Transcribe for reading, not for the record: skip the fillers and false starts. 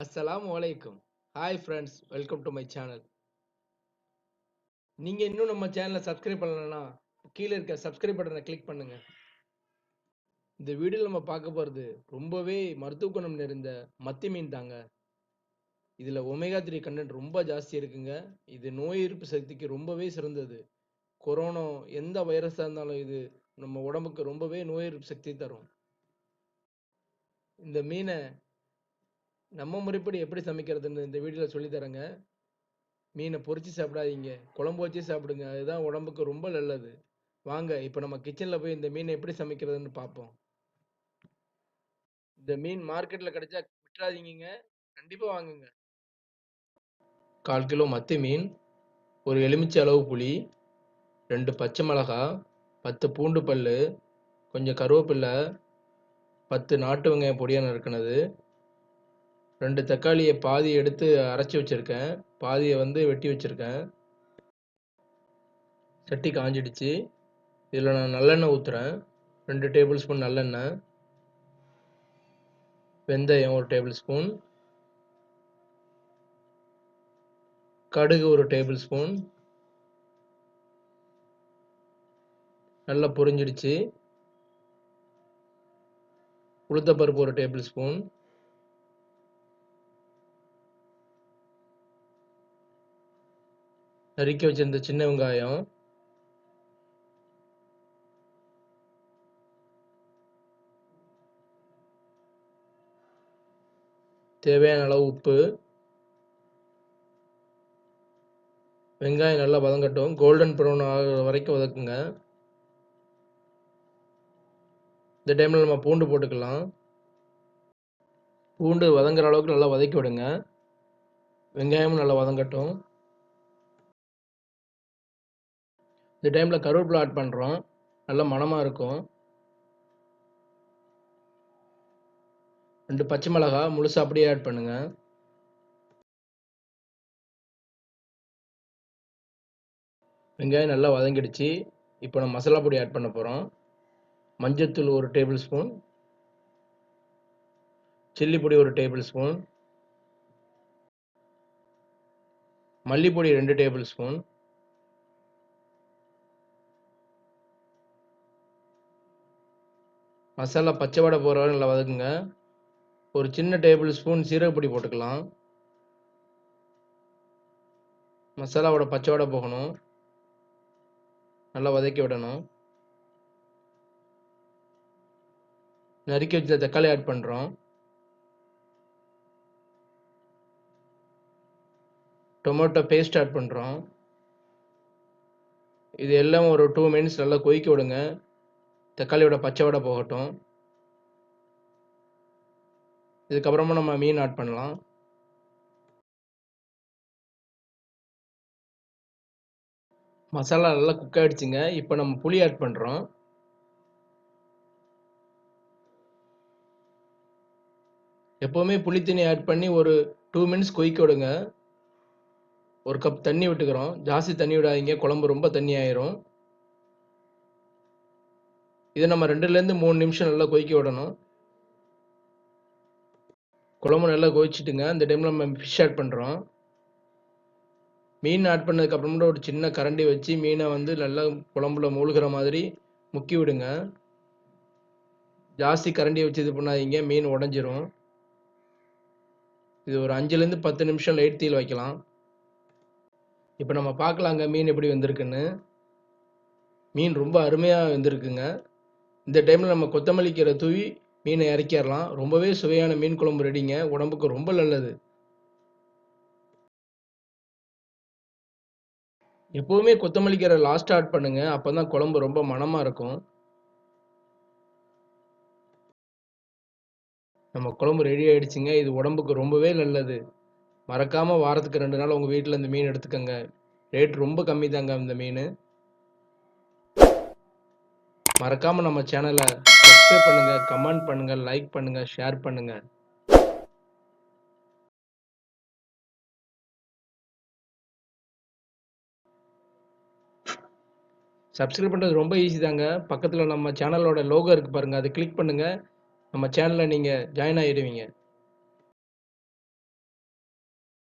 Assalamu alaikum. Hi friends, welcome to my channel. நீங்க இன்னும் நம்ம சேனலை சப்ஸ்கிரைப் பண்ணலனா கீழே இருக்க சப்ஸ்கிரைப் பட்டனை கிளிக் பண்ணுங்க. இந்த வீடியோல நம்ம பார்க்க போறது ரொம்பவே மருத்துவ குணம் நிறைந்த மத்தி மீன் தாங்க. இதுல ஒமேகா 3 கண்டென்ட் ரொம்ப ஜாஸ்தி இருக்குங்க. இது நோய் எதிர்ப்பு சக்திக்கு ரொம்பவே சிறந்தது. கொரோனா எந்த வைரஸா இருந்தாலும் இது நம்ம உடம்புக்கு ரொம்பவே நோய் எதிர்ப்பு சக்தி தரும். இந்த மீனை நம்ம முறைப்படி எப்படி சமைக்கிறதுன்னு இந்த வீடியோல சொல்லி தரேங்க. மீனை பொரிச்சு சாப்பிடாதீங்க, குழம்பு வச்சு சாப்பிடுங்க. அதுதான் உடம்புக்கு ரொம்ப நல்லது. வாங்க இப்போ நம்ம கிச்சனில் போய் இந்த மீனை எப்படி சமைக்கிறதுன்னு பார்ப்போம். இந்த மீன் மார்க்கெட்டில் கிடைச்சா விட்டுறாதீங்க, கண்டிப்பாக வாங்குங்க. 1/4 கிலோ மத்தி மீன், ஒரு எலுமிச்சை அளவு புளி, 2 பச்சை மிளகாய், 10 பூண்டு பல், கொஞ்சம் கருவேப்பிலை, 10 நாட்டு வெங்காயம் பொடியாக நறுக்கினது, 2 தக்காளியை பாதி எடுத்து அரைச்சி வச்சுருக்கேன், பாதியை வெட்டி வச்சுருக்கேன். சட்டி காஞ்சிடுச்சு. இதில் நான் நல்லெண்ணெய் ஊற்றுறேன். 2 டேபிள் ஸ்பூன் நல்லெண்ணெய், வெந்தயம் 1 டேபிள் ஸ்பூன், கடுகு 1 டேபிள் ஸ்பூன். நல்லா பொரிஞ்சிடுச்சு. உளுத்தப்பருப்பு 1 டேபிள் ஸ்பூன், நறுக்கி வச்சிருந்த சின்ன வெங்காயம், தேவையான அளவு உப்பு. வெங்காயம் நல்லா வதங்கட்டும். கோல்டன் ப்ரௌன் ஆகிற வரைக்கும் வதக்குங்க. இந்த டைமில் நம்ம பூண்டு போட்டுக்கலாம். பூண்டு வதங்குற அளவுக்கு நல்லா வதக்கி விடுங்க. வெங்காயமும் நல்லா வதங்கட்டும். இந்த டைமில் கருவேப்பிலை ஆட் பண்ணுறோம். நல்லா மணமாக இருக்கும். 2 பச்சை மிளகாய் முழுசாக அப்படியே ஆட் பண்ணுங்க. வெங்காயம் நல்லா வதங்கிடுச்சு. இப்போ நம்ம மசாலா பொடி ஆட் பண்ண போகிறோம். மஞ்சத்தூள் 1 டேபிள் ஸ்பூன், சில்லி பொடி 1 டேபிள் ஸ்பூன், மல்லிப்பொடி 2 டேபிள் ஸ்பூன், மசாலா பச்சை வடை போகிற வரை நல்லா வதக்குங்க. ஒரு சின்ன டேபிள் ஸ்பூன் சீரகப்பொடி போட்டுக்கலாம். மசாலாவோட பச்சை வடை போகணும். நல்லா வதக்கி விடணும். நறுக்கி வச்ச தக்காளி ஆட் பண்ணுறோம். டொமேட்டோ பேஸ்ட் ஆட் பண்ணுறோம். இது எல்லாம் ஒரு 2 மினிட்ஸ் நல்லா கொதிக்க விடுங்க. தக்காளியோட பச்சை வடை போகட்டும். இதுக்கப்புறமா நம்ம மீன் ஆட் பண்ணலாம். மசாலா நல்லா குக் ஆகிடுச்சுங்க. இப்போ நம்ம புளி ஆட் பண்ணுறோம். எப்போவுமே புளி தண்ணி ஆட் பண்ணி ஒரு 2 மினிட்ஸ் கொதிக்க விடுங்க. 1 கப் தண்ணி விட்டுக்கிறோம். ஜாஸ்தி தண்ணி விடாதீங்க, குழம்பு ரொம்ப தண்ணி ஆயிரும். இதை நம்ம 2லேருந்து 3 நிமிஷம் நல்லா கொதிக்க விடணும். குழம்பு நல்லா கொதிச்சுட்டுங்க. இந்த டைமில் நம்ம ஃபிஷ் ஆட் பண்ணுறோம். மீன் ஆட் பண்ணதுக்கப்புறமேட்டு ஒரு சின்ன கரண்டி வச்சு மீனை நல்லா குழம்புல மூழ்கிற மாதிரி முக்கி விடுங்க. ஜாஸ்தி கரண்டியை வச்சு இது பண்ணாதீங்க, மீன் உடஞ்சிரும். இது ஒரு 5லேருந்து 10 நிமிஷம் லைட் தீயில் வைக்கலாம். இப்போ நம்ம பார்க்கலாங்க மீன் எப்படி வெந்திருக்குன்னு. மீன் ரொம்ப அருமையாக வெந்திருக்குங்க. இந்த டைமில் நம்ம கொத்தமல்லி கீரை தூவி மீனை இறக்கிடலாம். ரொம்பவே சுவையான மீன் குழம்பு ரெடிங்க. உடம்புக்கு ரொம்ப நல்லது. எப்போவுமே கொத்தமல்லி கீரை லாஸ்ட்டாக ஆட் பண்ணுங்க. அப்போ தான் குழம்பு ரொம்ப மணமாக இருக்கும். நம்ம குழம்பு ரெடி ஆகிடுச்சிங்க. இது உடம்புக்கு ரொம்பவே நல்லது. மறக்காமல் வாரத்துக்கு 2 நாள் உங்கள் வீட்டில் இந்த மீன் எடுத்துக்கோங்க. ரேட் ரொம்ப கம்மி தாங்க இந்த மீன். மறக்காமல் நம்ம சேனலை சப்ஸ்கிரைப் பண்ணுங்கள், கமெண்ட் பண்ணுங்கள், லைக் பண்ணுங்கள், ஷேர் பண்ணுங்கள். சப்ஸ்கிரைப் பண்ணுறது ரொம்ப ஈஸி தாங்க. பக்கத்தில் நம்ம சேனலோட லோகோ இருக்குது பாருங்கள், அதை கிளிக் பண்ணுங்கள். நம்ம சேனலில் நீங்கள் ஜாயின் ஆகிடுவீங்க.